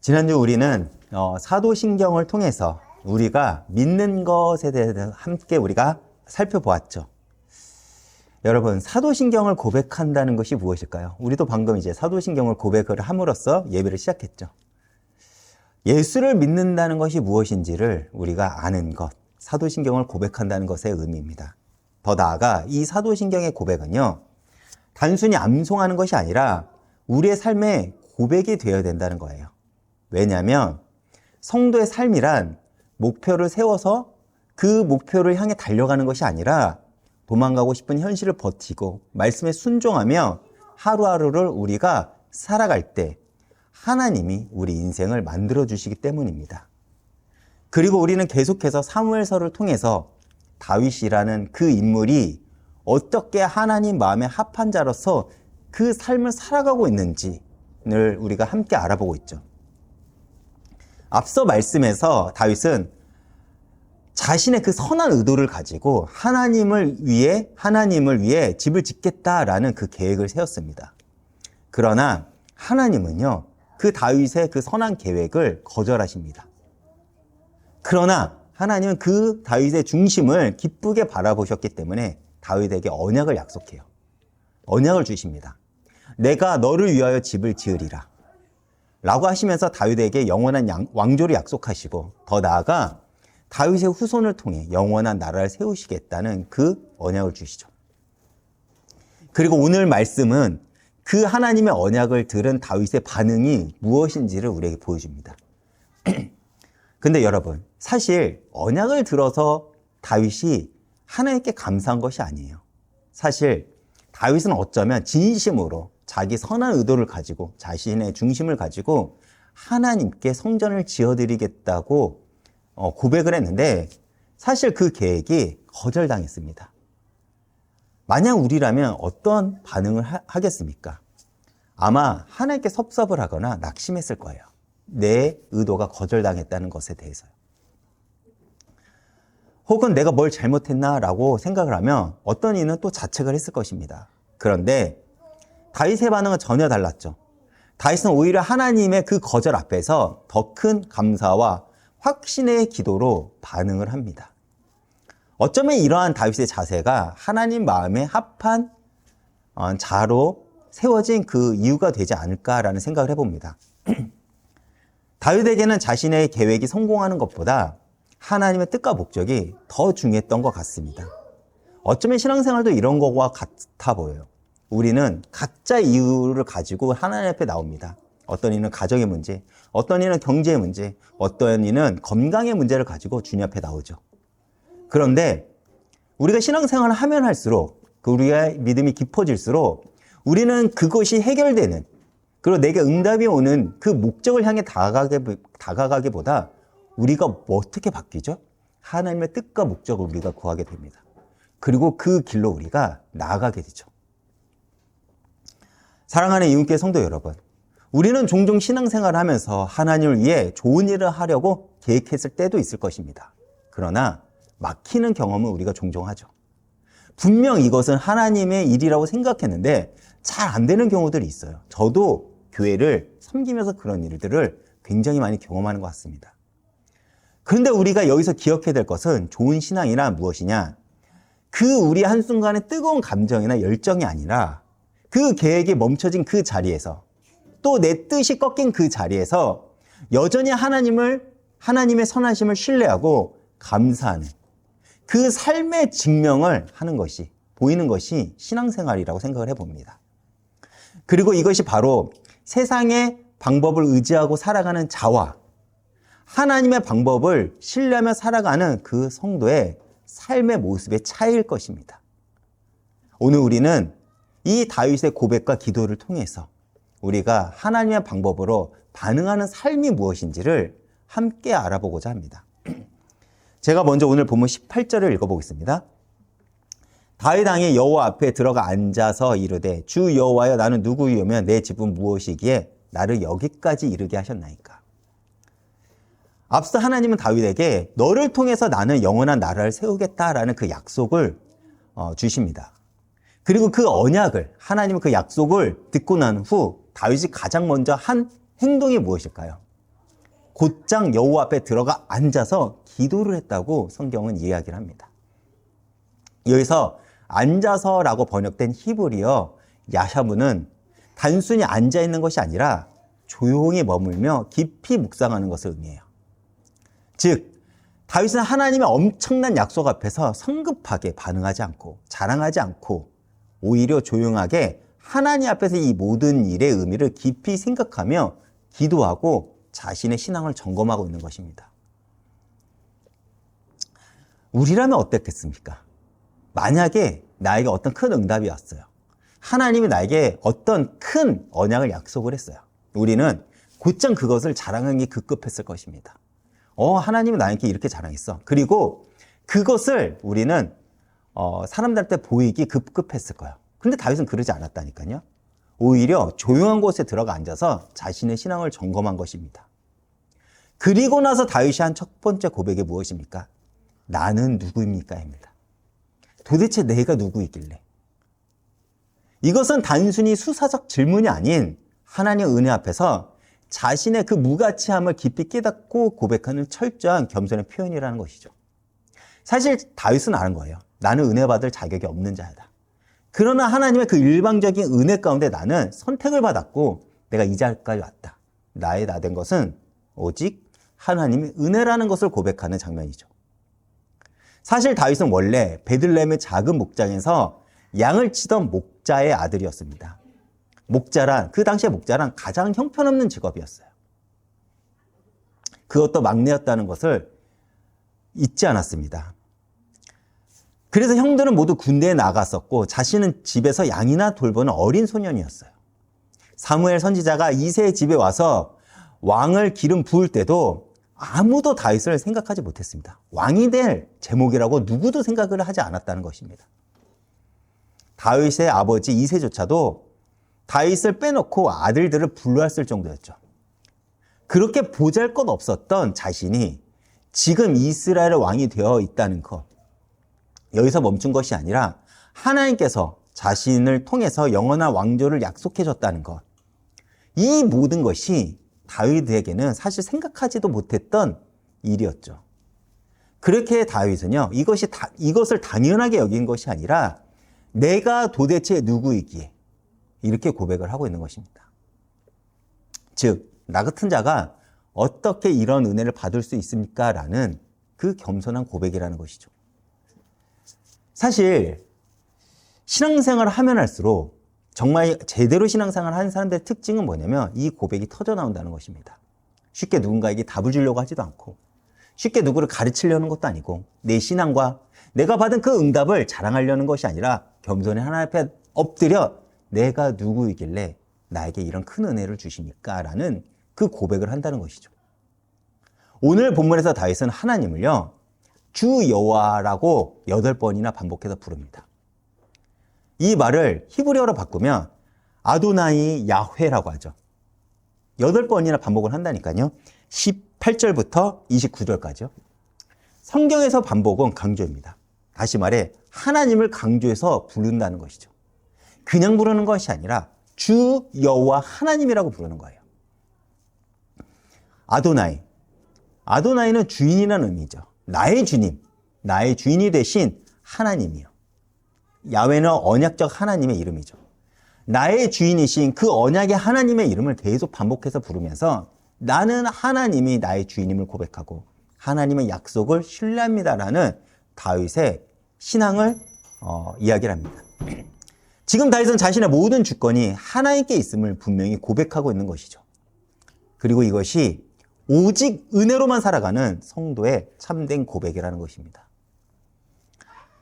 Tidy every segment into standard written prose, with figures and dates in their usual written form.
지난주 우리는 사도신경을 통해서 우리가 믿는 것에 대해서 함께 우리가 살펴보았죠. 여러분, 사도신경을 고백한다는 것이 무엇일까요? 우리도 방금 이제 사도신경을 고백을 함으로써 예배를 시작했죠. 예수를 믿는다는 것이 무엇인지를 우리가 아는 것, 사도신경을 고백한다는 것의 의미입니다. 더 나아가 이 사도신경의 고백은요, 단순히 암송하는 것이 아니라 우리의 삶에 고백이 되어야 된다는 거예요. 왜냐하면 성도의 삶이란 목표를 세워서 그 목표를 향해 달려가는 것이 아니라 도망가고 싶은 현실을 버티고 말씀에 순종하며 하루하루를 우리가 살아갈 때 하나님이 우리 인생을 만들어 주시기 때문입니다. 그리고 우리는 계속해서 사무엘서를 통해서 다윗이라는 그 인물이 어떻게 하나님 마음에 합한 자로서 그 삶을 살아가고 있는지를 우리가 함께 알아보고 있죠. 앞서 말씀에서 다윗은 자신의 그 선한 의도를 가지고 하나님을 위해 집을 짓겠다라는 그 계획을 세웠습니다. 그러나 하나님은요, 그 다윗의 그 선한 계획을 거절하십니다. 그러나 하나님은 그 다윗의 중심을 기쁘게 바라보셨기 때문에 다윗에게 언약을 약속해요. 언약을 주십니다. 내가 너를 위하여 집을 지으리라 라고 하시면서 다윗에게 영원한 왕조를 약속하시고, 더 나아가 다윗의 후손을 통해 영원한 나라를 세우시겠다는 그 언약을 주시죠. 그리고 오늘 말씀은 그 하나님의 언약을 들은 다윗의 반응이 무엇인지를 우리에게 보여줍니다. 근데 여러분, 사실 언약을 들어서 다윗이 하나님께 감사한 것이 아니에요. 사실 다윗은 어쩌면 진심으로 자기 선한 의도를 가지고 자신의 중심을 가지고 하나님께 성전을 지어드리겠다고 고백을 했는데, 사실 그 계획이 거절당했습니다. 만약 우리라면 어떤 반응을 하겠습니까? 아마 하나님께 섭섭을 하거나 낙심했을 거예요. 내 의도가 거절당했다는 것에 대해서요. 혹은 내가 뭘 잘못했나 라고 생각을 하면 어떤 이는 또 자책을 했을 것입니다. 그런데 다윗의 반응은 전혀 달랐죠. 다윗은 오히려 하나님의 그 거절 앞에서 더 큰 감사와 확신의 기도로 반응을 합니다. 어쩌면 이러한 다윗의 자세가 하나님 마음에 합한 자로 세워진 그 이유가 되지 않을까라는 생각을 해봅니다. 다윗에게는 자신의 계획이 성공하는 것보다 하나님의 뜻과 목적이 더 중요했던 것 같습니다. 어쩌면 신앙생활도 이런 것과 같아 보여요. 우리는 각자 이유를 가지고 하나님 앞에 나옵니다. 어떤 이는 가정의 문제, 어떤 이는 경제의 문제, 어떤 이는 건강의 문제를 가지고 주님 앞에 나오죠. 그런데 우리가 신앙생활을 하면 할수록, 우리의 믿음이 깊어질수록 우리는 그것이 해결되는, 그리고 내게 응답이 오는 그 목적을 향해 다가가기보다 우리가 어떻게 바뀌죠? 하나님의 뜻과 목적을 우리가 구하게 됩니다. 그리고 그 길로 우리가 나아가게 되죠. 사랑하는 이웃교회 성도 여러분, 우리는 종종 신앙생활을 하면서 하나님을 위해 좋은 일을 하려고 계획했을 때도 있을 것입니다. 그러나 막히는 경험은 우리가 종종 하죠. 분명 이것은 하나님의 일이라고 생각했는데 잘 안 되는 경우들이 있어요. 저도 교회를 섬기면서 그런 일들을 굉장히 많이 경험하는 것 같습니다. 그런데 우리가 여기서 기억해야 될 것은 좋은 신앙이란 무엇이냐? 그 우리 한순간의 뜨거운 감정이나 열정이 아니라 그 계획이 멈춰진 그 자리에서, 또 내 뜻이 꺾인 그 자리에서 여전히 하나님의 선하심을 신뢰하고 감사하는 그 삶의 증명을 하는 것이, 보이는 것이 신앙생활이라고 생각을 해봅니다. 그리고 이것이 바로 세상의 방법을 의지하고 살아가는 자와 하나님의 방법을 신뢰하며 살아가는 그 성도의 삶의 모습의 차이일 것입니다. 오늘 우리는 이 다윗의 고백과 기도를 통해서 우리가 하나님의 방법으로 반응하는 삶이 무엇인지를 함께 알아보고자 합니다. 제가 먼저 오늘 본문 18절을 읽어보겠습니다. 다윗 왕이 여호와 앞에 들어가 앉아서 이르되, 주 여호와여, 나는 누구이오며 내 집은 무엇이기에 나를 여기까지 이르게 하셨나이까. 앞서 하나님은 다윗에게 너를 통해서 나는 영원한 나라를 세우겠다라는 그 약속을 주십니다. 그리고 그 언약을, 하나님은 그 약속을 듣고 난 후 다윗이 가장 먼저 한 행동이 무엇일까요? 곧장 여호와 앞에 들어가 앉아서 기도를 했다고 성경은 이야기를 합니다. 여기서 앉아서라고 번역된 히브리어 야샤브는 단순히 앉아 있는 것이 아니라 조용히 머물며 깊이 묵상하는 것을 의미해요. 즉, 다윗은 하나님의 엄청난 약속 앞에서 성급하게 반응하지 않고 자랑하지 않고 오히려 조용하게 하나님 앞에서 이 모든 일의 의미를 깊이 생각하며 기도하고 자신의 신앙을 점검하고 있는 것입니다. 우리라면 어땠겠습니까? 만약에 나에게 어떤 큰 응답이 왔어요. 하나님이 나에게 어떤 큰 언약을 약속을 했어요. 우리는 곧장 그것을 자랑하기 급급했을 것입니다. 하나님이 나에게 이렇게 자랑했어. 그리고 그것을 우리는 사람들한테 보이기 급급했을 거예요. 근데 다윗은 그러지 않았다니까요. 오히려 조용한 곳에 들어가 앉아서 자신의 신앙을 점검한 것입니다. 그리고 나서 다윗이 한 첫 번째 고백이 무엇입니까? 나는 누구입니까? 입니다. 도대체 내가 누구이길래? 이것은 단순히 수사적 질문이 아닌 하나님의 은혜 앞에서 자신의 그 무가치함을 깊이 깨닫고 고백하는 철저한 겸손의 표현이라는 것이죠. 사실 다윗은 아는 거예요. 나는 은혜 받을 자격이 없는 자다. 그러나 하나님의 그 일방적인 은혜 가운데 나는 선택을 받았고 내가 이 자리까지 왔다. 나의 나 된 것은 오직 하나님의 은혜라는 것을 고백하는 장면이죠. 사실 다윗은 원래 베들레헴의 작은 목장에서 양을 치던 목자의 아들이었습니다. 그 당시의 목자란 가장 형편없는 직업이었어요. 그것도 막내였다는 것을 잊지 않았습니다. 그래서 형들은 모두 군대에 나갔었고 자신은 집에서 양이나 돌보는 어린 소년이었어요. 사무엘 선지자가 이새의 집에 와서 왕을 기름 부을 때도 아무도 다윗을 생각하지 못했습니다. 왕이 될 제목이라고 누구도 생각을 하지 않았다는 것입니다. 다윗의 아버지 이새조차도 다윗을 빼놓고 아들들을 분류했을 정도였죠. 그렇게 보잘것없었던 자신이 지금 이스라엘의 왕이 되어 있다는 것, 여기서 멈춘 것이 아니라 하나님께서 자신을 통해서 영원한 왕조를 약속해 줬다는 것, 이 모든 것이 다윗에게는 사실 생각하지도 못했던 일이었죠. 그렇게 다윗은요, 이것을 당연하게 여긴 것이 아니라 내가 도대체 누구이기에 이렇게 고백을 하고 있는 것입니다. 즉, 나 같은 자가 어떻게 이런 은혜를 받을 수 있습니까? 라는 그 겸손한 고백이라는 것이죠. 사실 신앙생활을 하면 할수록 정말 제대로 신앙생활을 하는 사람들의 특징은 뭐냐면 이 고백이 터져 나온다는 것입니다. 쉽게 누군가에게 답을 주려고 하지도 않고 쉽게 누구를 가르치려는 것도 아니고 내 신앙과 내가 받은 그 응답을 자랑하려는 것이 아니라 겸손히 하나님 앞에 엎드려 내가 누구이길래 나에게 이런 큰 은혜를 주십니까? 라는 그 고백을 한다는 것이죠. 오늘 본문에서 다윗은 하나님을요, 주 여호와라고 8번이나 반복해서 부릅니다. 이 말을 히브리어로 바꾸면 아도나이 야훼라고 하죠. 8번이나 반복을 한다니까요. 18절부터 29절까지요. 성경에서 반복은 강조입니다. 다시 말해 하나님을 강조해서 부른다는 것이죠. 그냥 부르는 것이 아니라 주 여호와 하나님이라고 부르는 거예요. 아도나이는 주인이라는 의미죠. 나의 주님, 나의 주인이 되신 하나님이요. 야훼는 언약적 하나님의 이름이죠. 나의 주인이신 그 언약의 하나님의 이름을 계속 반복해서 부르면서 나는 하나님이 나의 주인임을 고백하고 하나님의 약속을 신뢰합니다라는 다윗의 신앙을 이야기를 합니다. 지금 다윗은 자신의 모든 주권이 하나님께 있음을 분명히 고백하고 있는 것이죠. 그리고 이것이 오직 은혜로만 살아가는 성도의 참된 고백이라는 것입니다.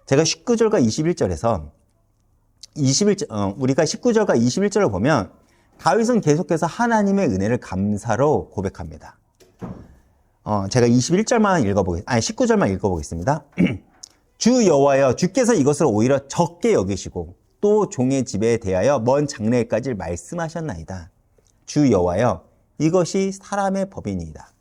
제가 19절과 21절에서 우리가 19절과 21절을 보면 다윗은 계속해서 하나님의 은혜를 감사로 고백합니다. 제가 19절만 읽어보겠습니다. 주 여호와여, 주께서 이것을 오히려 적게 여기시고 또 종의 집에 대하여 먼 장래까지 말씀하셨나이다. 주 여호와여, 이것이 사람의 법이니이다.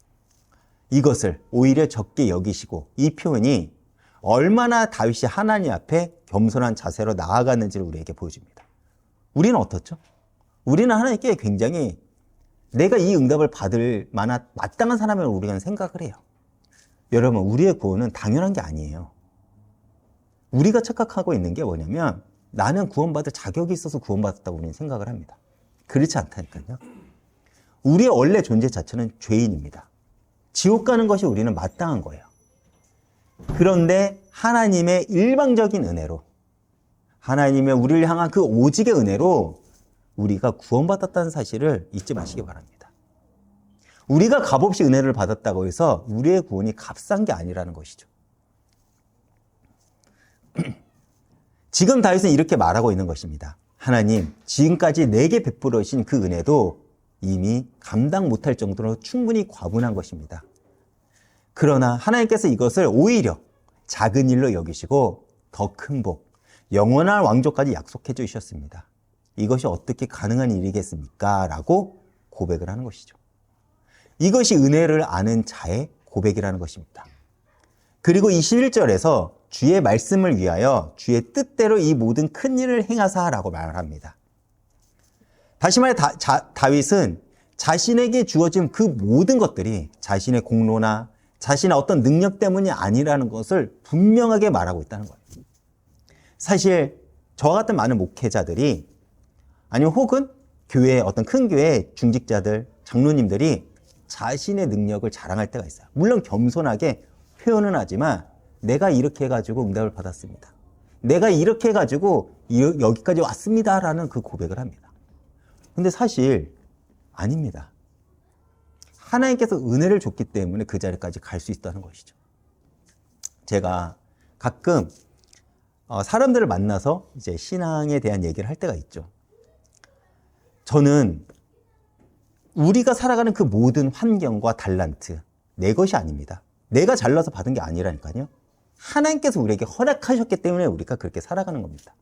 이것을 오히려 적게 여기시고, 이 표현이 얼마나 다윗이 하나님 앞에 겸손한 자세로 나아갔는지를 우리에게 보여줍니다. 우리는 어떻죠? 우리는 하나님께 굉장히 내가 이 응답을 받을 만한 마땅한 사람을 우리가 생각을 해요. 여러분, 우리의 구원은 당연한 게 아니에요. 우리가 착각하고 있는 게 뭐냐면 나는 구원받을 자격이 있어서 구원받았다고 우리는 생각을 합니다. 그렇지 않다니까요. 우리의 원래 존재 자체는 죄인입니다. 지옥 가는 것이 우리는 마땅한 거예요. 그런데 하나님의 일방적인 은혜로, 하나님의 우리를 향한 그 오직의 은혜로 우리가 구원받았다는 사실을 잊지 마시기 바랍니다. 우리가 값없이 은혜를 받았다고 해서 우리의 구원이 값싼 게 아니라는 것이죠. 지금 다윗은 이렇게 말하고 있는 것입니다. 하나님, 지금까지 내게 베풀어 주신 그 은혜도 이미 감당 못할 정도로 충분히 과분한 것입니다. 그러나 하나님께서 이것을 오히려 작은 일로 여기시고 더 큰 복, 영원한 왕족까지 약속해 주셨습니다. 이것이 어떻게 가능한 일이겠습니까? 라고 고백을 하는 것이죠. 이것이 은혜를 아는 자의 고백이라는 것입니다. 그리고 21절에서 주의 말씀을 위하여 주의 뜻대로 이 모든 큰 일을 행하사라고 말을 합니다. 다시 말해 다윗은 자신에게 주어진 그 모든 것들이 자신의 공로나 자신의 어떤 능력 때문이 아니라는 것을 분명하게 말하고 있다는 거예요. 사실 저와 같은 많은 목회자들이 아니면 혹은 교회 어떤 큰 교회 중직자들, 장로님들이 자신의 능력을 자랑할 때가 있어요. 물론 겸손하게 표현은 하지만 내가 이렇게 해가지고 응답을 받았습니다. 내가 이렇게 해가지고 여기까지 왔습니다라는 그 고백을 합니다. 근데 사실 아닙니다. 하나님께서 은혜를 줬기 때문에 그 자리까지 갈 수 있다는 것이죠. 제가 가끔 사람들을 만나서 이제 신앙에 대한 얘기를 할 때가 있죠. 저는 우리가 살아가는 그 모든 환경과 달란트, 내 것이 아닙니다. 내가 잘나서 받은 게 아니라니까요. 하나님께서 우리에게 허락하셨기 때문에 우리가 그렇게 살아가는 겁니다.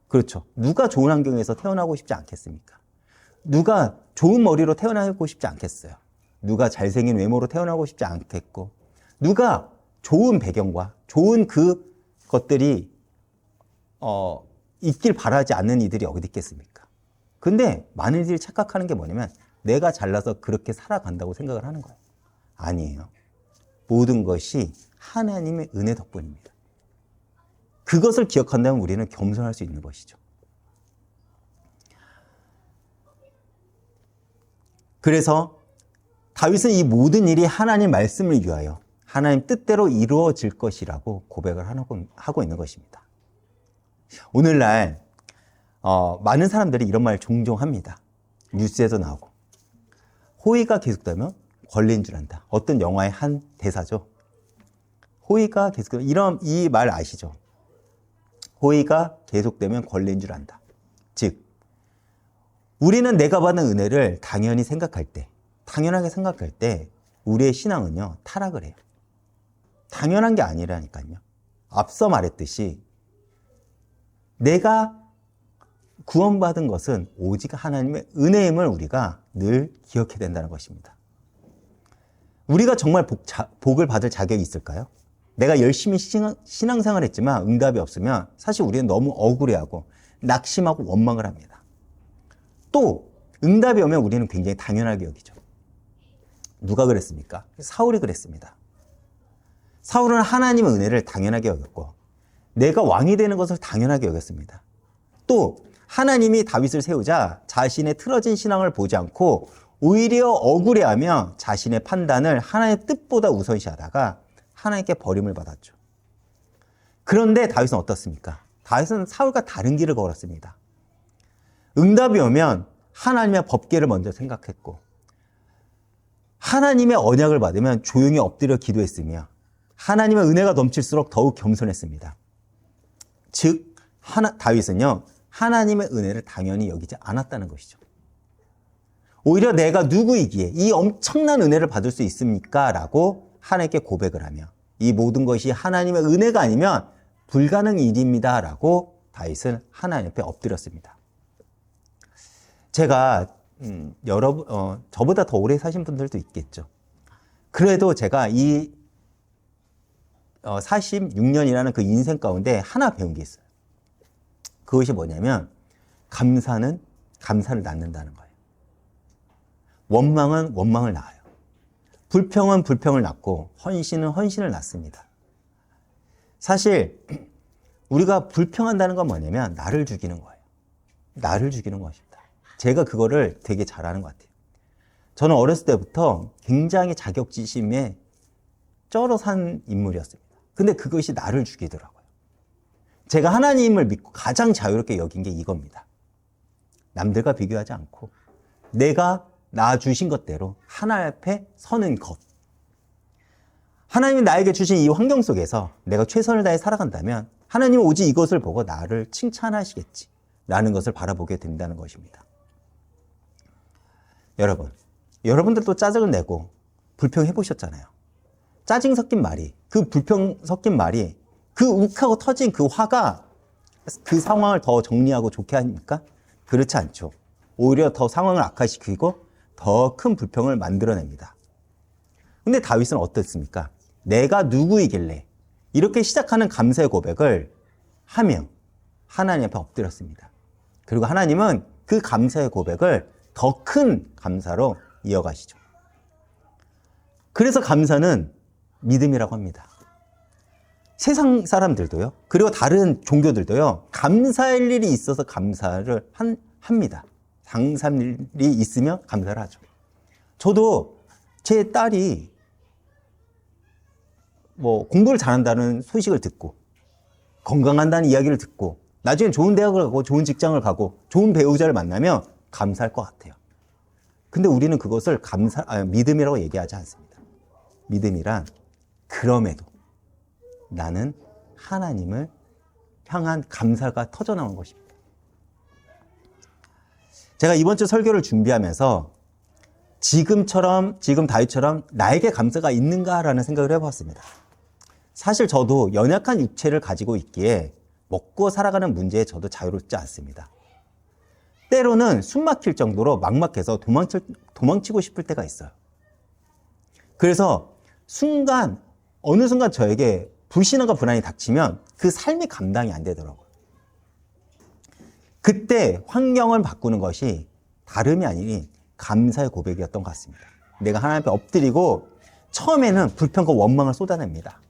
그렇죠. 누가 좋은 환경에서 태어나고 싶지 않겠습니까? 누가 좋은 머리로 태어나고 싶지 않겠어요. 누가 잘생긴 외모로 태어나고 싶지 않겠고, 누가 좋은 배경과 좋은 그 것들이 있길 바라지 않는 이들이 어디 있겠습니까? 근데 많은 이들이 착각하는 게 뭐냐면 내가 잘나서 그렇게 살아간다고 생각을 하는 거예요. 아니에요. 모든 것이 하나님의 은혜 덕분입니다. 그것을 기억한다면 우리는 겸손할 수 있는 것이죠. 그래서 다윗은 이 모든 일이 하나님 말씀을 위하여 하나님 뜻대로 이루어질 것이라고 고백을 하고 있는 것입니다. 오늘날 많은 사람들이 이런 말 종종 합니다. 뉴스에도 나오고. 호의가 계속되면 권리인 줄 안다. 어떤 영화의 한 대사죠. 호의가 계속되면 이 말 아시죠? 호의가 계속되면 권리인 줄 안다. 즉 우리는 내가 받은 은혜를 당연하게 생각할 때 우리의 신앙은요 타락을 해요. 당연한 게 아니라니까요. 앞서 말했듯이 내가 구원받은 것은 오직 하나님의 은혜임을 우리가 늘 기억해야 된다는 것입니다. 우리가 정말 복을 받을 자격이 있을까요? 내가 열심히 신앙생활을 했지만 응답이 없으면 사실 우리는 너무 억울해하고 낙심하고 원망을 합니다. 또 응답이 오면 우리는 굉장히 당연하게 여기죠. 누가 그랬습니까? 사울이 그랬습니다. 사울은 하나님의 은혜를 당연하게 여겼고 내가 왕이 되는 것을 당연하게 여겼습니다. 또 하나님이 다윗을 세우자 자신의 틀어진 신앙을 보지 않고 오히려 억울해하며 자신의 판단을 하나님의 뜻보다 우선시하다가 하나님께 버림을 받았죠. 그런데 다윗은 어떻습니까? 다윗은 사울과 다른 길을 걸었습니다. 응답이 오면 하나님의 법궤를 먼저 생각했고 하나님의 언약을 받으면 조용히 엎드려 기도했으며 하나님의 은혜가 넘칠수록 더욱 겸손했습니다. 즉 다윗은요 하나님의 은혜를 당연히 여기지 않았다는 것이죠. 오히려 내가 누구이기에 이 엄청난 은혜를 받을 수 있습니까? 라고 하나님께 고백을 하며 이 모든 것이 하나님의 은혜가 아니면 불가능 일입니다. 라고 다윗은 하나님 앞에 엎드렸습니다. 제가 여러분 저보다 더 오래 사신 분들도 있겠죠. 그래도 제가 이 46년이라는 그 인생 가운데 하나 배운 게 있어요. 그것이 뭐냐면 감사는 감사를 낳는다는 거예요. 원망은 원망을 낳아요. 불평은 불평을 낳고 헌신은 헌신을 낳습니다. 사실 우리가 불평한다는 건 뭐냐면 나를 죽이는 거예요. 나를 죽이는 것입니다. 제가 그거를 되게 잘하는 것 같아요. 저는 어렸을 때부터 굉장히 자격지심에 쩔어 산 인물이었습니다. 근데 그것이 나를 죽이더라고요. 제가 하나님을 믿고 가장 자유롭게 여긴 게 이겁니다. 남들과 비교하지 않고 내가 나 주신 것대로 하나님 앞에 서는 것. 하나님이 나에게 주신 이 환경 속에서 내가 최선을 다해 살아간다면 하나님은 오직 이것을 보고 나를 칭찬하시겠지 라는 것을 바라보게 된다는 것입니다. 여러분들도 짜증을 내고 불평해 보셨잖아요. 짜증 섞인 말이, 그 불평 섞인 말이, 그 욱하고 터진 그 화가 그 상황을 더 정리하고 좋게 하니까? 그렇지 않죠. 오히려 더 상황을 악화시키고 더 큰 불평을 만들어냅니다. 근데 다윗은 어떻습니까? 내가 누구이길래 이렇게 시작하는 감사의 고백을 하며 하나님 앞에 엎드렸습니다. 그리고 하나님은 그 감사의 고백을 더 큰 감사로 이어가시죠. 그래서 감사는 믿음이라고 합니다. 세상 사람들도요, 그리고 다른 종교들도요, 감사할 일이 있어서 감사를 합니다. 당사할 일이 있으면 감사를 하죠. 저도 제 딸이 공부를 잘한다는 소식을 듣고 건강한다는 이야기를 듣고 나중에 좋은 대학을 가고 좋은 직장을 가고 좋은 배우자를 만나면 감사할 것 같아요. 근데 우리는 그것을 믿음이라고 얘기하지 않습니다. 믿음이란 그럼에도 나는 하나님을 향한 감사가 터져나온 것입니다. 제가 이번 주 설교를 준비하면서 지금 다윗처럼 나에게 감사가 있는가라는 생각을 해봤습니다. 사실 저도 연약한 육체를 가지고 있기에 먹고 살아가는 문제에 저도 자유롭지 않습니다. 때로는 숨 막힐 정도로 막막해서 도망치고 싶을 때가 있어요. 그래서 어느 순간 저에게 불신앙과 불안이 닥치면 그 삶이 감당이 안 되더라고요. 그때 환경을 바꾸는 것이 다름이 아니니 감사의 고백이었던 것 같습니다. 내가 하나님 앞에 엎드리고 처음에는 불평과 원망을 쏟아냅니다.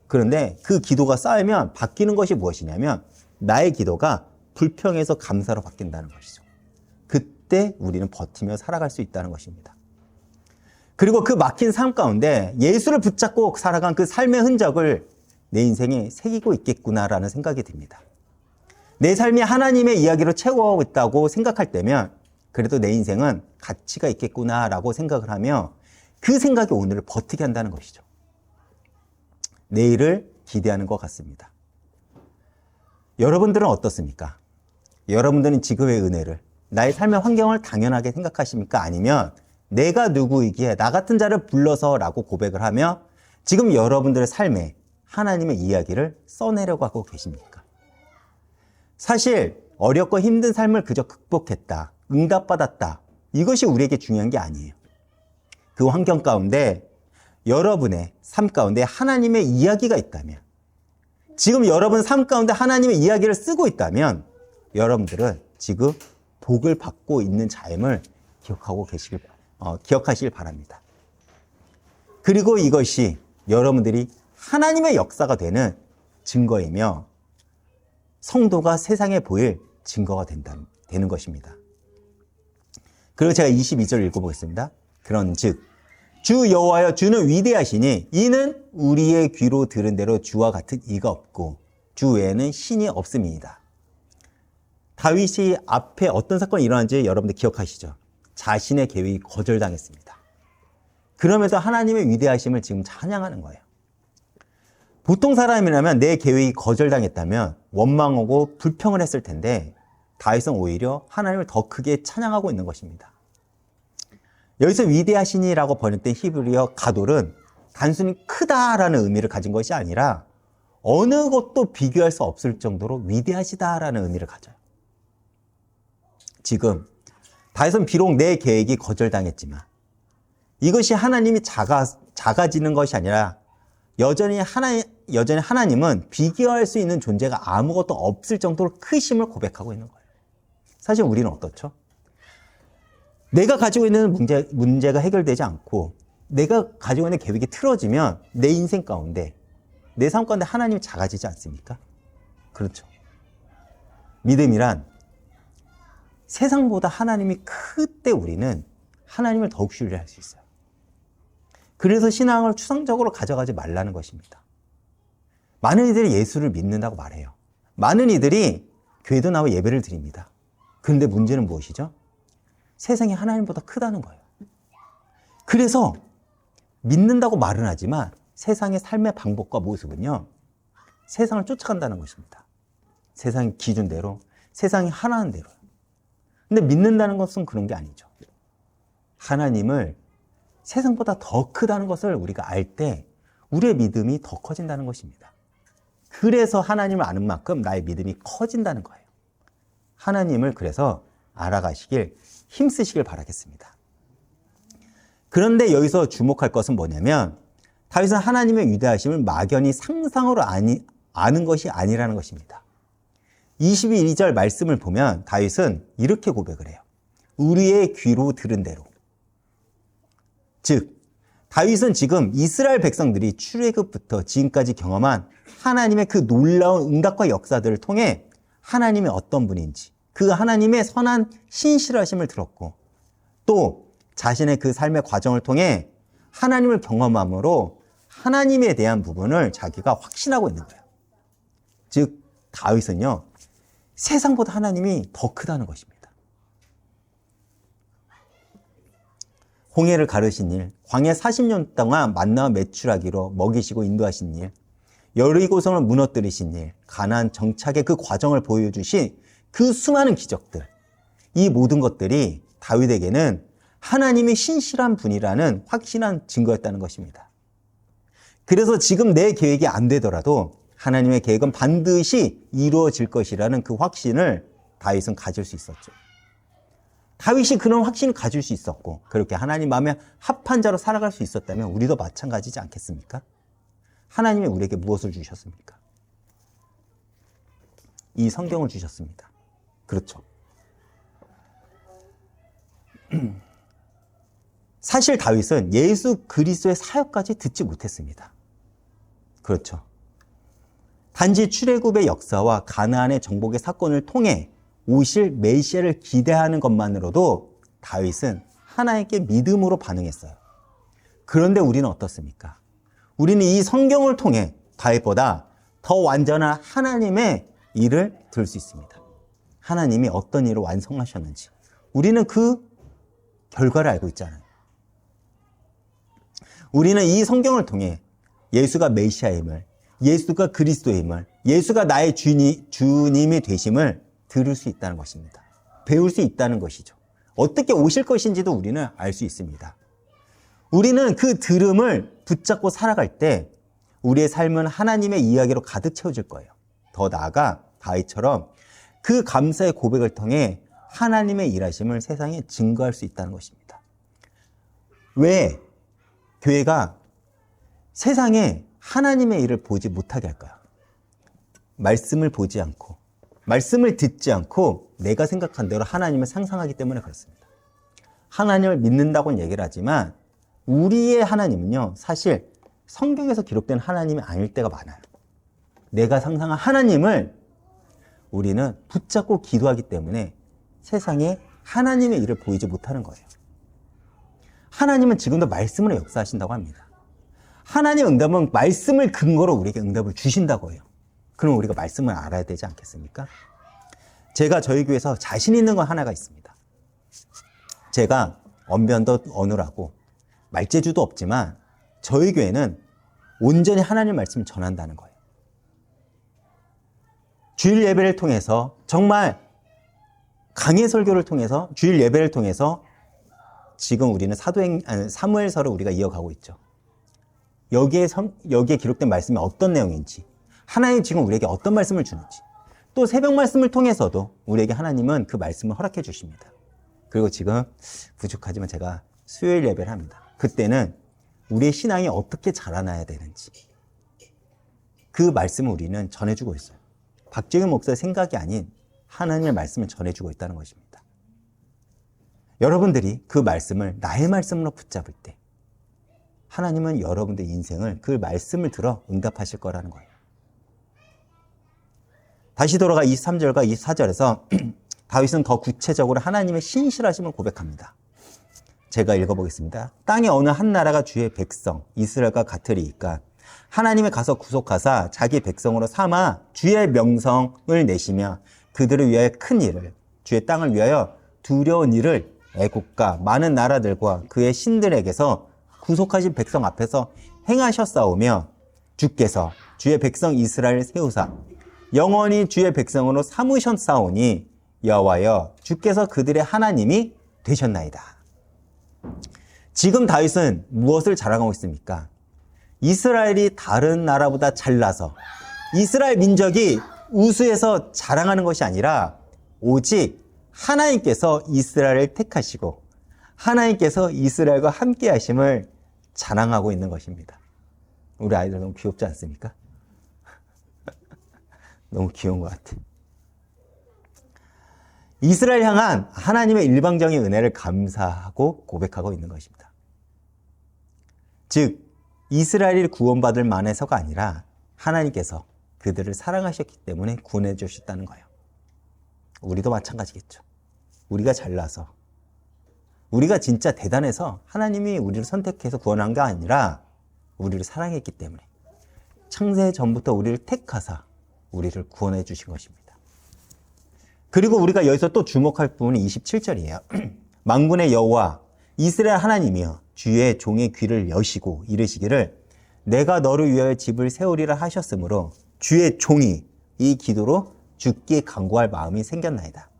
그런데 그 기도가 쌓이면 바뀌는 것이 무엇이냐면 나의 기도가 불평에서 감사로 바뀐다는 것이죠. 그때 우리는 버티며 살아갈 수 있다는 것입니다. 그리고 그 막힌 삶 가운데 예수를 붙잡고 살아간 그 삶의 흔적을 내 인생에 새기고 있겠구나라는 생각이 듭니다. 내 삶이 하나님의 이야기로 채워가고 있다고 생각할 때면 그래도 내 인생은 가치가 있겠구나라고 생각을 하며 그 생각이 오늘을 버티게 한다는 것이죠. 내일을 기대하는 것 같습니다. 여러분들은 어떻습니까? 여러분들은 지금의 은혜를, 나의 삶의 환경을 당연하게 생각하십니까? 아니면 내가 누구이기에 나 같은 자를 불러서 라고 고백을 하며 지금 여러분들의 삶에 하나님의 이야기를 써내려고 하고 계십니까? 사실 어렵고 힘든 삶을 그저 극복했다, 응답받았다, 이것이 우리에게 중요한 게 아니에요. 그 환경 가운데 여러분의 삶 가운데 하나님의 이야기가 있다면, 지금 여러분 삶 가운데 하나님의 이야기를 쓰고 있다면 여러분들은 지금 복을 받고 있는 삶을 기억하시길 바랍니다. 그리고 이것이 여러분들이 하나님의 역사가 되는 증거이며 성도가 세상에 보일 증거가 되는 것입니다. 그리고 제가 22절 읽어보겠습니다. 그런즉 주 여호와여 주는 위대하시니 이는 우리의 귀로 들은 대로 주와 같은 이가 없고 주 외에는 신이 없음이니이다. 다윗이 앞에 어떤 사건이 일어난지 여러분들 기억하시죠? 자신의 계획이 거절당했습니다. 그러면서 하나님의 위대하심을 지금 찬양하는 거예요. 보통 사람이라면 내 계획이 거절당했다면 원망하고 불평을 했을 텐데 다윗은 오히려 하나님을 더 크게 찬양하고 있는 것입니다. 여기서 위대하시니라고 번역된 히브리어 가돌은 단순히 크다라는 의미를 가진 것이 아니라 어느 것도 비교할 수 없을 정도로 위대하시다라는 의미를 가져요. 지금 다윗은 비록 내 계획이 거절당했지만 이것이 하나님이 작아지는 것이 아니라 여전히 하나님은 비교할 수 있는 존재가 아무것도 없을 정도로 크심을 고백하고 있는 거예요. 사실 우리는 어떻죠? 내가 가지고 있는 문제가 해결되지 않고 내가 가지고 있는 계획이 틀어지면 내 인생 가운데, 내 삶 가운데 하나님이 작아지지 않습니까? 그렇죠. 믿음이란 세상보다 하나님이 클 때 우리는 하나님을 더욱 신뢰할 수 있어요. 그래서 신앙을 추상적으로 가져가지 말라는 것입니다. 많은 이들이 예수를 믿는다고 말해요. 많은 이들이 교회도 나와 예배를 드립니다. 그런데 문제는 무엇이죠? 세상이 하나님보다 크다는 거예요. 그래서 믿는다고 말은 하지만 세상의 삶의 방법과 모습은요, 세상을 쫓아간다는 것입니다. 세상의 기준대로, 세상이 하라는 대로. 근데 믿는다는 것은 그런 게 아니죠. 하나님을 세상보다 더 크다는 것을 우리가 알 때 우리의 믿음이 더 커진다는 것입니다. 그래서 하나님을 아는 만큼 나의 믿음이 커진다는 거예요. 하나님을 그래서 알아가시길 힘쓰시길 바라겠습니다. 그런데 여기서 주목할 것은 뭐냐면 다윗은 하나님의 위대하심을 막연히 상상으로 아는 것이 아니라는 것입니다. 22절 말씀을 보면 다윗은 이렇게 고백을 해요. 우리의 귀로 들은 대로. 즉 다윗은 지금 이스라엘 백성들이 출애굽부터 지금까지 경험한 하나님의 그 놀라운 응답과 역사들을 통해 하나님의 어떤 분인지, 그 하나님의 선한 신실하심을 들었고 또 자신의 그 삶의 과정을 통해 하나님을 경험함으로 하나님에 대한 부분을 자기가 확신하고 있는 거예요. 즉 다윗은요, 세상보다 하나님이 더 크다는 것입니다. 홍해를 가르신 일, 광야 40년 동안 만나와 매출하기로 먹이시고 인도하신 일, 여리고성을 무너뜨리신 일, 가나안 정착의 그 과정을 보여주신 그 수많은 기적들, 이 모든 것들이 다윗에게는 하나님이 신실한 분이라는 확신한 증거였다는 것입니다. 그래서 지금 내 계획이 안 되더라도 하나님의 계획은 반드시 이루어질 것이라는 그 확신을 다윗은 가질 수 있었죠. 다윗이 그런 확신을 가질 수 있었고 그렇게 하나님 마음에 합한 자로 살아갈 수 있었다면 우리도 마찬가지지 않겠습니까? 하나님이 우리에게 무엇을 주셨습니까? 이 성경을 주셨습니다. 그렇죠. 사실 다윗은 예수 그리스도의 사역까지 듣지 못했습니다. 그렇죠. 단지 출애굽의 역사와 가나안의 정복의 사건을 통해 오실 메시아를 기대하는 것만으로도 다윗은 하나님께 믿음으로 반응했어요. 그런데 우리는 어떻습니까? 우리는 이 성경을 통해 다윗보다 더 완전한 하나님의 일을 들을 수 있습니다. 하나님이 어떤 일을 완성하셨는지 우리는 그 결과를 알고 있잖아요. 우리는 이 성경을 통해 예수가 메시아임을, 예수가 그리스도임을, 예수가 나의 주님이 되심을 들을 수 있다는 것입니다. 배울 수 있다는 것이죠. 어떻게 오실 것인지도 우리는 알 수 있습니다. 우리는 그 들음을 붙잡고 살아갈 때 우리의 삶은 하나님의 이야기로 가득 채워질 거예요. 더 나아가 다윗처럼 그 감사의 고백을 통해 하나님의 일하심을 세상에 증거할 수 있다는 것입니다. 왜 교회가 세상에 하나님의 일을 보지 못하게 할까요? 말씀을 보지 않고, 말씀을 듣지 않고 내가 생각한 대로 하나님을 상상하기 때문에 그렇습니다. 하나님을 믿는다고는 얘기를 하지만 우리의 하나님은요, 사실 성경에서 기록된 하나님이 아닐 때가 많아요. 내가 상상한 하나님을 우리는 붙잡고 기도하기 때문에 세상에 하나님의 일을 보이지 못하는 거예요. 하나님은 지금도 말씀으로 역사하신다고 합니다. 하나님의 응답은 말씀을 근거로 우리에게 응답을 주신다고 해요. 그럼 우리가 말씀을 알아야 되지 않겠습니까? 제가 저희 교회에서 자신 있는 건 하나가 있습니다. 제가 언변도 어눌하고 말재주도 없지만 저희 교회는 온전히 하나님 말씀을 전한다는 거예요. 주일 예배를 통해서 정말 강해 설교를 통해서 주일 예배를 통해서 지금 우리는 사무엘서를 우리가 이어가고 있죠. 여기에 기록된 말씀이 어떤 내용인지, 하나님 지금 우리에게 어떤 말씀을 주는지, 또 새벽 말씀을 통해서도 우리에게 하나님은 그 말씀을 허락해 주십니다. 그리고 지금 부족하지만 제가 수요일 예배를 합니다. 그때는 우리의 신앙이 어떻게 자라나야 되는지 그 말씀을 우리는 전해주고 있어요. 박정희 목사의 생각이 아닌 하나님의 말씀을 전해주고 있다는 것입니다. 여러분들이 그 말씀을 나의 말씀으로 붙잡을 때 하나님은 여러분들의 인생을 그 말씀을 들어 응답하실 거라는 거예요. 다시 돌아가 23절과 24절에서 다윗은 더 구체적으로 하나님의 신실하심을 고백합니다. 제가 읽어보겠습니다. 땅의 어느 한 나라가 주의 백성 이스라엘과 같으리이까 하나님의 가서 구속하사 자기 백성으로 삼아 주의 명성을 내시며 그들을 위하여 큰 일을 주의 땅을 위하여 두려운 일을 애국과 많은 나라들과 그의 신들에게서 구속하신 백성 앞에서 행하셨사오며 주께서 주의 백성 이스라엘을 세우사 영원히 주의 백성으로 삼으셨사오니 여호와여 주께서 그들의 하나님이 되셨나이다. 지금 다윗은 무엇을 자랑하고 있습니까? 이스라엘이 다른 나라보다 잘나서 이스라엘 민족이 우수해서 자랑하는 것이 아니라 오직 하나님께서 이스라엘을 택하시고 하나님께서 이스라엘과 함께 하심을 자랑하고 있는 것입니다. 우리 아이들 너무 귀엽지 않습니까? 너무 귀여운 것 같아. 이스라엘 향한 하나님의 일방적인 은혜를 감사하고 고백하고 있는 것입니다. 즉 이스라엘이 구원받을 만해서가 아니라 하나님께서 그들을 사랑하셨기 때문에 구원해 주셨다는 거예요. 우리도 마찬가지겠죠. 우리가 잘나서 우리가 진짜 대단해서 하나님이 우리를 선택해서 구원한 게 아니라 우리를 사랑했기 때문에 창세 전부터 우리를 택하사 우리를 구원해 주신 것입니다. 그리고 우리가 여기서 또 주목할 부분이 27절이에요. 만군의 여호와 이스라엘 하나님이여 주의 종의 귀를 여시고 이르시기를 내가 너를 위하여 집을 세우리라 하셨으므로 주의 종이 이 기도로 주께 간구할 마음이 생겼나이다.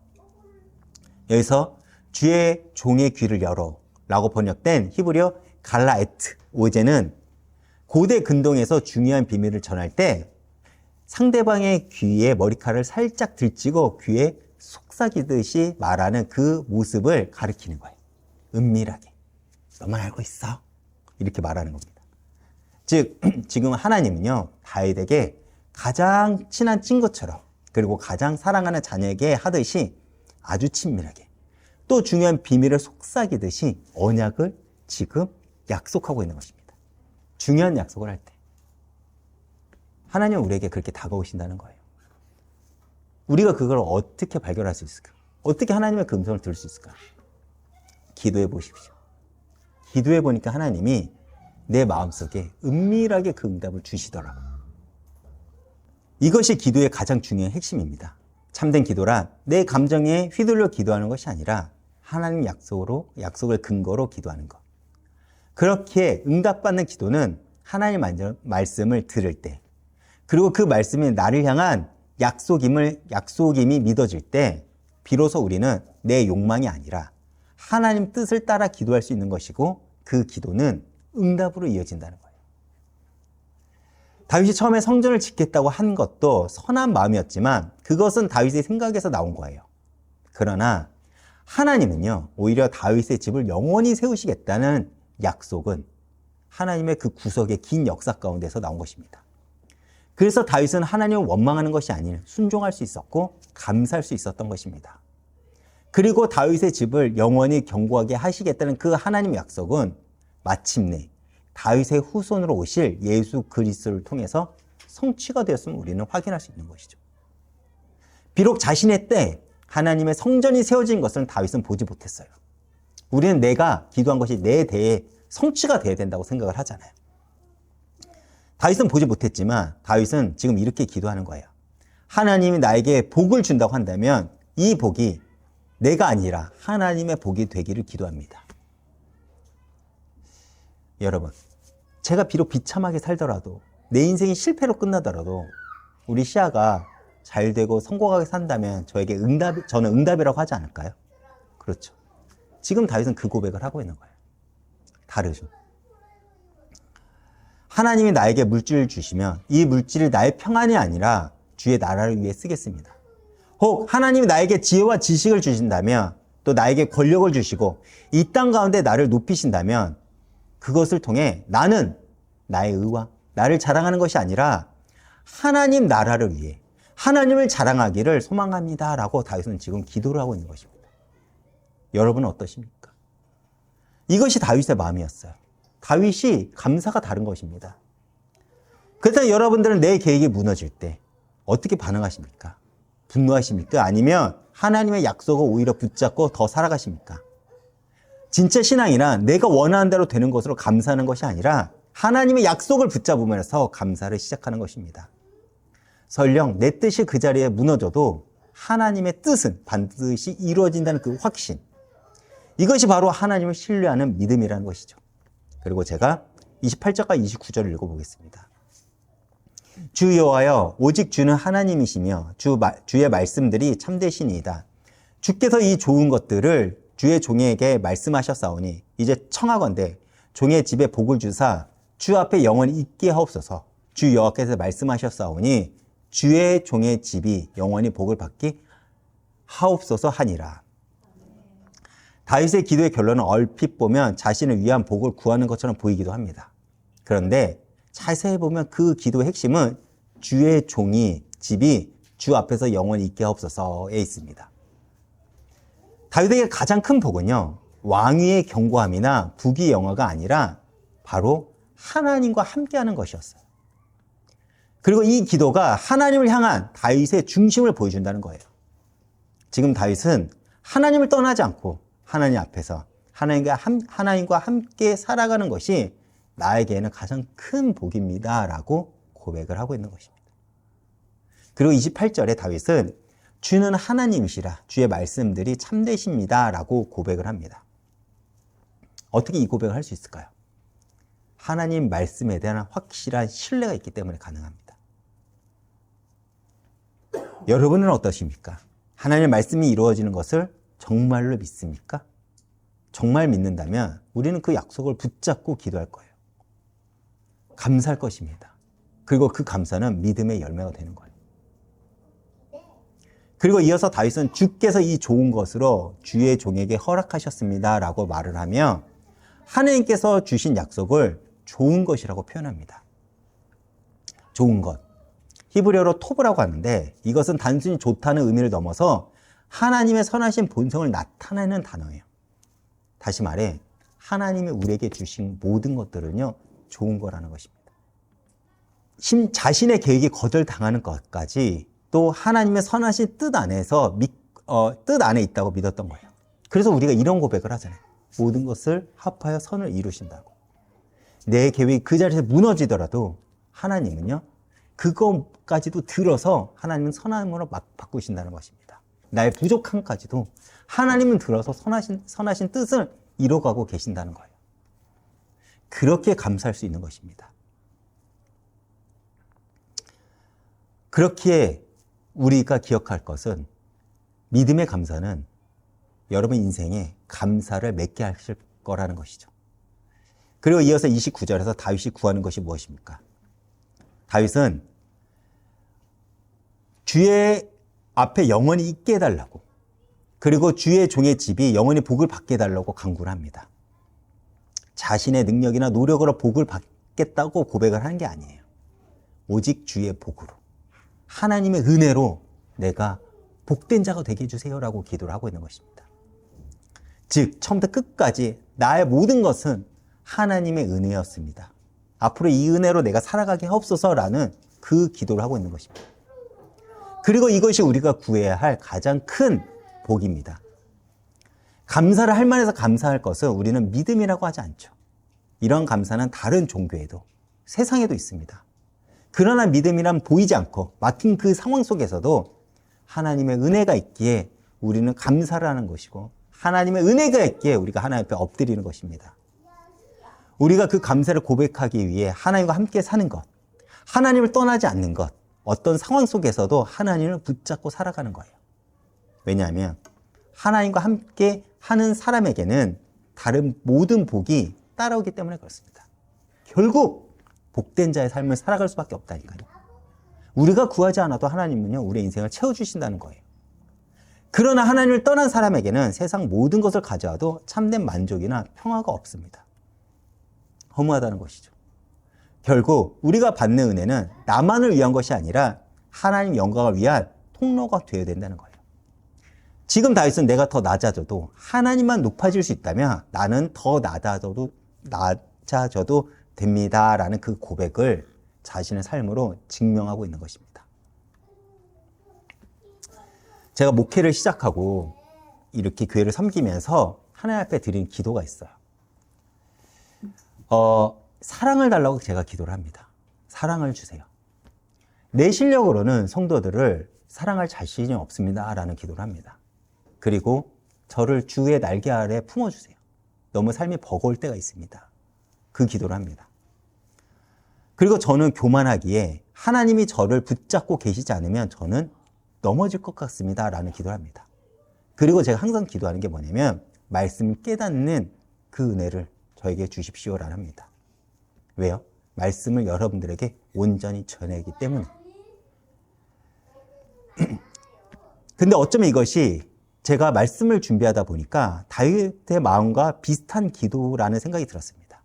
여기서 주의 종의 귀를 열어 라고 번역된 히브리어 갈라에트 오제는 고대 근동에서 중요한 비밀을 전할 때 상대방의 귀에 머리카락을 살짝 들치고 귀에 속삭이듯이 말하는 그 모습을 가리키는 거예요. 은밀하게. 너만 알고 있어. 이렇게 말하는 겁니다. 즉 지금 하나님은요 다윗에게 가장 친한 친구처럼 그리고 가장 사랑하는 자녀에게 하듯이 아주 친밀하게 또 중요한 비밀을 속삭이듯이 언약을 지금 약속하고 있는 것입니다. 중요한 약속을 할 때 하나님은 우리에게 그렇게 다가오신다는 거예요. 우리가 그걸 어떻게 발견할 수 있을까? 어떻게 하나님의 그 음성을 들을 수 있을까? 기도해 보십시오. 기도해 보니까 하나님이 내 마음속에 은밀하게 그 응답을 주시더라고요. 이것이 기도의 가장 중요한 핵심입니다. 참된 기도란 내 감정에 휘둘려 기도하는 것이 아니라 하나님 약속을 근거로 기도하는 것. 그렇게 응답받는 기도는 하나님 말씀을 들을 때 그리고 그 말씀이 나를 향한 약속임이 믿어질 때 비로소 우리는 내 욕망이 아니라 하나님 뜻을 따라 기도할 수 있는 것이고 그 기도는 응답으로 이어진다는 거예요. 다윗이 처음에 성전을 짓겠다고 한 것도 선한 마음이었지만 그것은 다윗의 생각에서 나온 거예요. 그러나 하나님은요 오히려 다윗의 집을 영원히 세우시겠다는 약속은 하나님의 그 구속의 긴 역사 가운데서 나온 것입니다. 그래서 다윗은 하나님을 원망하는 것이 아닌 순종할 수 있었고 감사할 수 있었던 것입니다. 그리고 다윗의 집을 영원히 견고하게 하시겠다는 그 하나님의 약속은 마침내 다윗의 후손으로 오실 예수 그리스도를 통해서 성취가 되었음을 우리는 확인할 수 있는 것이죠. 비록 자신의 때 하나님의 성전이 세워진 것을 다윗은 보지 못했어요. 우리는 내가 기도한 것이 내 대에 성취가 돼야 된다고 생각을 하잖아요. 다윗은 보지 못했지만 다윗은 지금 이렇게 기도하는 거예요. 하나님이 나에게 복을 준다고 한다면 이 복이 내가 아니라 하나님의 복이 되기를 기도합니다. 여러분, 제가 비록 비참하게 살더라도 내 인생이 실패로 끝나더라도 우리 시아가 잘 되고 성공하게 산다면 저는 응답이라고 하지 않을까요? 그렇죠. 지금 다윗은 그 고백을 하고 있는 거예요. 다르죠. 하나님이 나에게 물질을 주시면 이 물질을 나의 평안이 아니라 주의 나라를 위해 쓰겠습니다. 혹 하나님이 나에게 지혜와 지식을 주신다면 또 나에게 권력을 주시고 이 땅 가운데 나를 높이신다면 그것을 통해 나는 나의 의와 나를 자랑하는 것이 아니라 하나님 나라를 위해 하나님을 자랑하기를 소망합니다 라고 다윗은 지금 기도를 하고 있는 것입니다. 여러분은 어떠십니까? 이것이 다윗의 마음이었어요. 다윗이 감사가 다른 것입니다. 그렇다면 여러분들은 내 계획이 무너질 때 어떻게 반응하십니까? 분노하십니까? 아니면 하나님의 약속을 오히려 붙잡고 더 살아가십니까? 진짜 신앙이란 내가 원하는 대로 되는 것으로 감사하는 것이 아니라 하나님의 약속을 붙잡으면서 감사를 시작하는 것입니다. 설령 내 뜻이 그 자리에 무너져도 하나님의 뜻은 반드시 이루어진다는 그 확신, 이것이 바로 하나님을 신뢰하는 믿음이라는 것이죠. 그리고 제가 28절과 29절을 읽어보겠습니다. 주 여호와여, 오직 주는 하나님이시며 주의 말씀들이 참되시니이다. 주께서 이 좋은 것들을 주의 종에게 말씀하셨사오니 이제 청하건대 종의 집에 복을 주사 주 앞에 영원히 있게 하옵소서. 주 여호와께서 말씀하셨사오니 주의 종의 집이 영원히 복을 받기 하옵소서 하니라. 다윗의 기도의 결론은 얼핏 보면 자신을 위한 복을 구하는 것처럼 보이기도 합니다. 그런데 자세히 보면 그 기도의 핵심은 주의 종이 집이 주 앞에서 영원히 있게 하옵소서에 있습니다. 다윗에게 가장 큰 복은요, 왕위의 견고함이나 부귀 영화가 아니라 바로 하나님과 함께하는 것이었어요. 그리고 이 기도가 하나님을 향한 다윗의 중심을 보여준다는 거예요. 지금 다윗은 하나님을 떠나지 않고 하나님 앞에서 하나님과 함께 살아가는 것이 나에게는 가장 큰 복입니다 라고 고백을 하고 있는 것입니다. 그리고 28절에 다윗은 주는 하나님이시라 주의 말씀들이 참되십니다 라고 고백을 합니다. 어떻게 이 고백을 할 수 있을까요? 하나님 말씀에 대한 확실한 신뢰가 있기 때문에 가능합니다. 여러분은 어떠십니까? 하나님의 말씀이 이루어지는 것을 정말로 믿습니까? 정말 믿는다면 우리는 그 약속을 붙잡고 기도할 거예요. 감사할 것입니다. 그리고 그 감사는 믿음의 열매가 되는 거예요. 그리고 이어서 다윗은 주께서 이 좋은 것으로 주의 종에게 허락하셨습니다 라고 말을 하며 하나님께서 주신 약속을 좋은 것이라고 표현합니다. 좋은 것. 히브리어로 토브라고 하는데 이것은 단순히 좋다는 의미를 넘어서 하나님의 선하신 본성을 나타내는 단어예요. 다시 말해 하나님이 우리에게 주신 모든 것들은요 좋은 거라는 것입니다. 자신의 계획이 거절당하는 것까지 또 하나님의 선하신 뜻 안에서 뜻 안에 있다고 믿었던 거예요. 그래서 우리가 이런 고백을 하잖아요. 모든 것을 합하여 선을 이루신다고. 내 계획이 그 자리에서 무너지더라도 하나님은요 그것까지도 들어서 하나님은 선함으로 막 바꾸신다는 것입니다. 나의 부족함까지도 하나님은 들어서 선하신 뜻을 이뤄가고 계신다는 거예요. 그렇게 감사할 수 있는 것입니다. 그렇기에 우리가 기억할 것은 믿음의 감사는 여러분 인생에 감사를 맺게 하실 거라는 것이죠. 그리고 이어서 29절에서 다윗이 구하는 것이 무엇입니까? 다윗은 주의 앞에 영원히 있게 해달라고, 그리고 주의 종의 집이 영원히 복을 받게 해달라고 간구를 합니다. 자신의 능력이나 노력으로 복을 받겠다고 고백을 하는 게 아니에요. 오직 주의 복으로, 하나님의 은혜로 내가 복된 자가 되게 해주세요라고 기도를 하고 있는 것입니다. 즉 처음부터 끝까지 나의 모든 것은 하나님의 은혜였습니다. 앞으로 이 은혜로 내가 살아가게 하옵소서라는 그 기도를 하고 있는 것입니다. 그리고 이것이 우리가 구해야 할 가장 큰 복입니다. 감사를 할 만해서 감사할 것을 우리는 믿음이라고 하지 않죠. 이런 감사는 다른 종교에도 세상에도 있습니다. 그러나 믿음이란 보이지 않고 막힌 그 상황 속에서도 하나님의 은혜가 있기에 우리는 감사를 하는 것이고 하나님의 은혜가 있기에 우리가 하나님 앞에 엎드리는 것입니다. 우리가 그 감사를 고백하기 위해 하나님과 함께 사는 것, 하나님을 떠나지 않는 것, 어떤 상황 속에서도 하나님을 붙잡고 살아가는 거예요. 왜냐하면 하나님과 함께 하는 사람에게는 다른 모든 복이 따라오기 때문에 그렇습니다. 결국 복된 자의 삶을 살아갈 수밖에 없다니까요. 우리가 구하지 않아도 하나님은요 우리의 인생을 채워주신다는 거예요. 그러나 하나님을 떠난 사람에게는 세상 모든 것을 가져와도 참된 만족이나 평화가 없습니다. 허무하다는 것이죠. 결국 우리가 받는 은혜는 나만을 위한 것이 아니라 하나님 영광을 위한 통로가 되어야 된다는 거예요. 지금 다윗은 내가 더 낮아져도 하나님만 높아질 수 있다면 나는 더 낮아져도 됩니다라는 그 고백을 자신의 삶으로 증명하고 있는 것입니다. 제가 목회를 시작하고 이렇게 교회를 섬기면서 하나님 앞에 드린 기도가 있어요. 사랑을 달라고 제가 기도를 합니다. 사랑을 주세요. 내 실력으로는 성도들을 사랑할 자신이 없습니다 라는 기도를 합니다. 그리고 저를 주의 날개 아래 품어주세요. 너무 삶이 버거울 때가 있습니다. 그 기도를 합니다. 그리고 저는 교만하기에 하나님이 저를 붙잡고 계시지 않으면 저는 넘어질 것 같습니다 라는 기도를 합니다. 그리고 제가 항상 기도하는 게 뭐냐면 말씀을 깨닫는 그 은혜를 저에게 주십시오라는 합니다. 왜요? 말씀을 여러분들에게 온전히 전하기 때문에. 근데 어쩌면 이것이 제가 말씀을 준비하다 보니까 다윗의 마음과 비슷한 기도라는 생각이 들었습니다.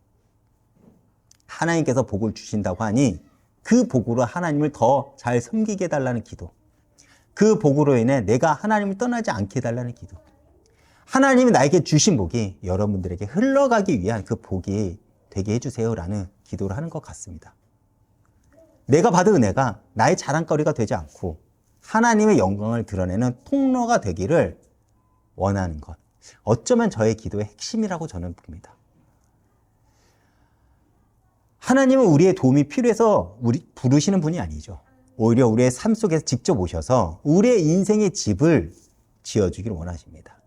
하나님께서 복을 주신다고 하니 그 복으로 하나님을 더 잘 섬기게 해달라는 기도. 그 복으로 인해 내가 하나님을 떠나지 않게 해달라는 기도. 하나님이 나에게 주신 복이 여러분들에게 흘러가기 위한 그 복이 되게 해주세요라는 기도를 하는 것 같습니다. 내가 받은 은혜가 나의 자랑거리가 되지 않고 하나님의 영광을 드러내는 통로가 되기를 원하는 것. 어쩌면 저의 기도의 핵심이라고 저는 봅니다. 하나님은 우리의 도움이 필요해서 부르시는 분이 아니죠. 오히려 우리의 삶 속에서 직접 오셔서 우리의 인생의 집을 지어주기를 원하십니다.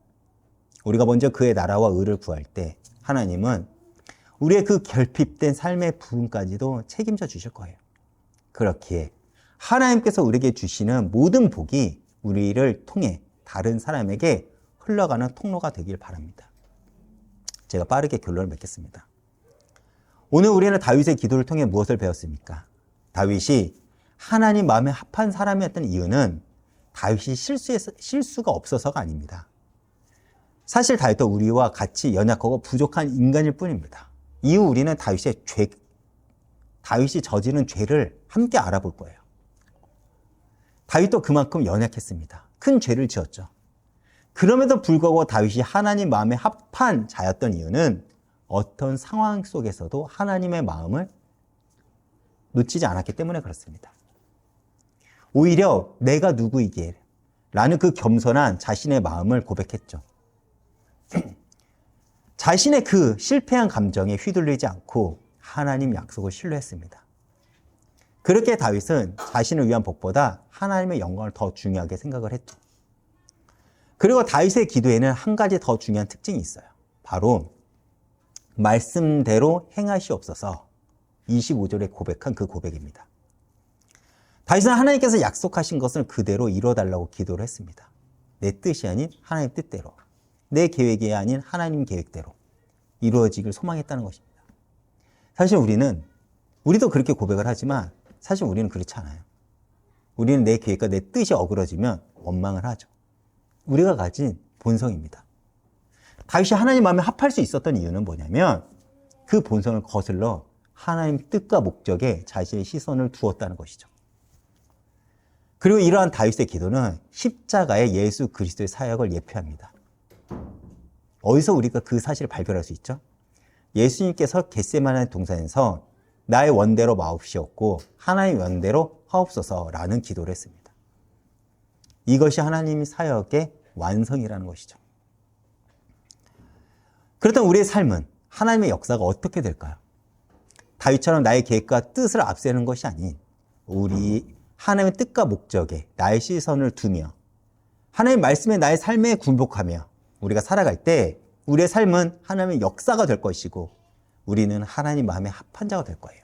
우리가 먼저 그의 나라와 의를 구할 때 하나님은 우리의 그 결핍된 삶의 부분까지도 책임져 주실 거예요. 그렇기에 하나님께서 우리에게 주시는 모든 복이 우리를 통해 다른 사람에게 흘러가는 통로가 되길 바랍니다. 제가 빠르게 결론을 맺겠습니다. 오늘 우리는 다윗의 기도를 통해 무엇을 배웠습니까? 다윗이 하나님 마음에 합한 사람이었던 이유는 다윗이 실수가 없어서가 아닙니다. 사실 다윗도 우리와 같이 연약하고 부족한 인간일 뿐입니다. 이후 우리는 다윗이 저지른 죄를 함께 알아볼 거예요. 다윗도 그만큼 연약했습니다. 큰 죄를 지었죠. 그럼에도 불구하고 다윗이 하나님 마음에 합한 자였던 이유는 어떤 상황 속에서도 하나님의 마음을 놓치지 않았기 때문에 그렇습니다. 오히려 내가 누구이기에 라는 그 겸손한 자신의 마음을 고백했죠. 자신의 그 실패한 감정에 휘둘리지 않고 하나님 약속을 신뢰했습니다. 그렇게 다윗은 자신을 위한 복보다 하나님의 영광을 더 중요하게 생각을 했죠. 그리고 다윗의 기도에는 한 가지 더 중요한 특징이 있어요. 바로 말씀대로 행하시옵소서 25절에 고백한 그 고백입니다. 다윗은 하나님께서 약속하신 것을 그대로 이루어달라고 기도를 했습니다. 내 뜻이 아닌 하나님 뜻대로, 내 계획이 아닌 하나님 계획대로 이루어지길 소망했다는 것입니다. 사실 우리도 그렇게 고백을 하지만 사실 우리는 그렇지 않아요. 우리는 내 계획과 내 뜻이 어그러지면 원망을 하죠. 우리가 가진 본성입니다. 다윗이 하나님 마음에 합할 수 있었던 이유는 뭐냐면 그 본성을 거슬러 하나님 뜻과 목적에 자신의 시선을 두었다는 것이죠. 그리고 이러한 다윗의 기도는 십자가의 예수 그리스도의 사역을 예표합니다. 어디서 우리가 그 사실을 발견할 수 있죠? 예수님께서 겟세마네 동산에서 나의 원대로 마옵시옵고 하나님의 원대로 하옵소서라는 기도를 했습니다. 이것이 하나님의 사역의 완성이라는 것이죠. 그렇다면 우리의 삶은 하나님의 역사가 어떻게 될까요? 다윗처럼 나의 계획과 뜻을 앞세우는 것이 아닌 우리 하나님의 뜻과 목적에 나의 시선을 두며 하나님의 말씀에 나의 삶에 굴복하며 우리가 살아갈 때 우리의 삶은 하나님의 역사가 될 것이고 우리는 하나님 마음에 합한 자가 될 거예요.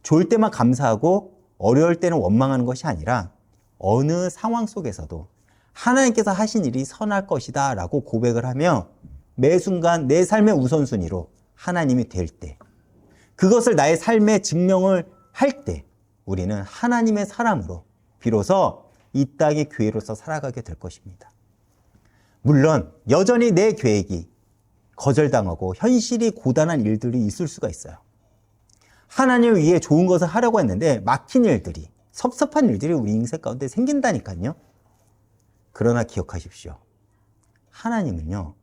좋을 때만 감사하고 어려울 때는 원망하는 것이 아니라 어느 상황 속에서도 하나님께서 하신 일이 선할 것이다 라고 고백을 하며 매 순간 내 삶의 우선순위로 하나님이 될 때, 그것을 나의 삶에 증명을 할 때 우리는 하나님의 사람으로 비로소 이 땅의 교회로서 살아가게 될 것입니다. 물론 여전히 내 계획이 거절당하고 현실이 고단한 일들이 있을 수가 있어요. 하나님을 위해 좋은 것을 하려고 했는데 막힌 일들이, 섭섭한 일들이 우리 인생 가운데 생긴다니까요. 그러나 기억하십시오. 하나님은요,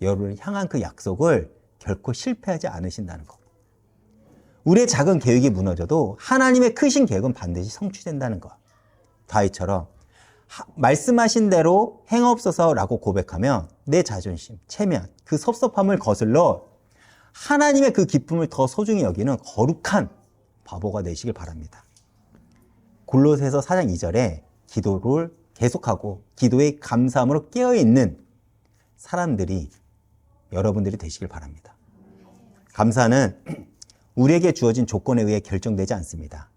여러분을 향한 그 약속을 결코 실패하지 않으신다는 것. 우리의 작은 계획이 무너져도 하나님의 크신 계획은 반드시 성취된다는 것. 다윗처럼 말씀하신 대로 행없소서라고 고백하면 내 자존심, 체면, 그 섭섭함을 거슬러 하나님의 그 기쁨을 더 소중히 여기는 거룩한 바보가 되시길 바랍니다. 골로새서 4장 2절에 기도를 계속하고 기도의 감사함으로 깨어있는 사람들이 여러분들이 되시길 바랍니다. 감사는 우리에게 주어진 조건에 의해 결정되지 않습니다.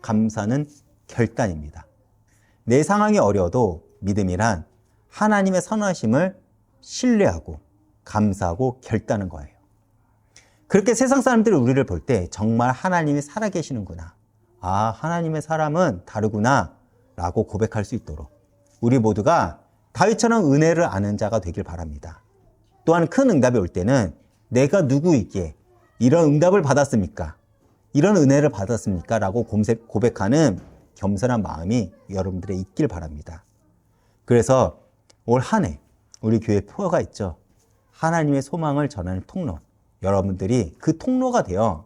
감사는 결단입니다. 내 상황이 어려워도 믿음이란 하나님의 선하심을 신뢰하고 감사하고 결단하는 거예요. 그렇게 세상 사람들이 우리를 볼 때 정말 하나님이 살아계시는구나. 아, 하나님의 사람은 다르구나 라고 고백할 수 있도록 우리 모두가 다윗처럼 은혜를 아는 자가 되길 바랍니다. 또한 큰 응답이 올 때는 내가 누구이기에 이런 응답을 받았습니까? 이런 은혜를 받았습니까? 라고 고백하는 겸손한 마음이 여러분들의 있길 바랍니다. 그래서 올 한 해 우리 교회 표어가 있죠. 하나님의 소망을 전하는 통로. 여러분들이 그 통로가 되어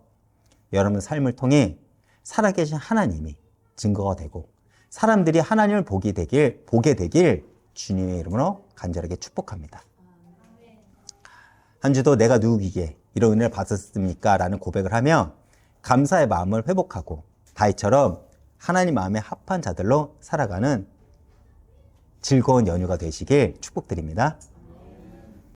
여러분의 삶을 통해 살아계신 하나님이 증거가 되고 사람들이 하나님을 보게 되길 주님의 이름으로 간절하게 축복합니다. 한 주도 내가 누구이기에 이런 은혜를 받았습니까? 라는 고백을 하며 감사의 마음을 회복하고 다윗처럼 하나님 마음에 합한 자들로 살아가는 즐거운 연휴가 되시길 축복드립니다.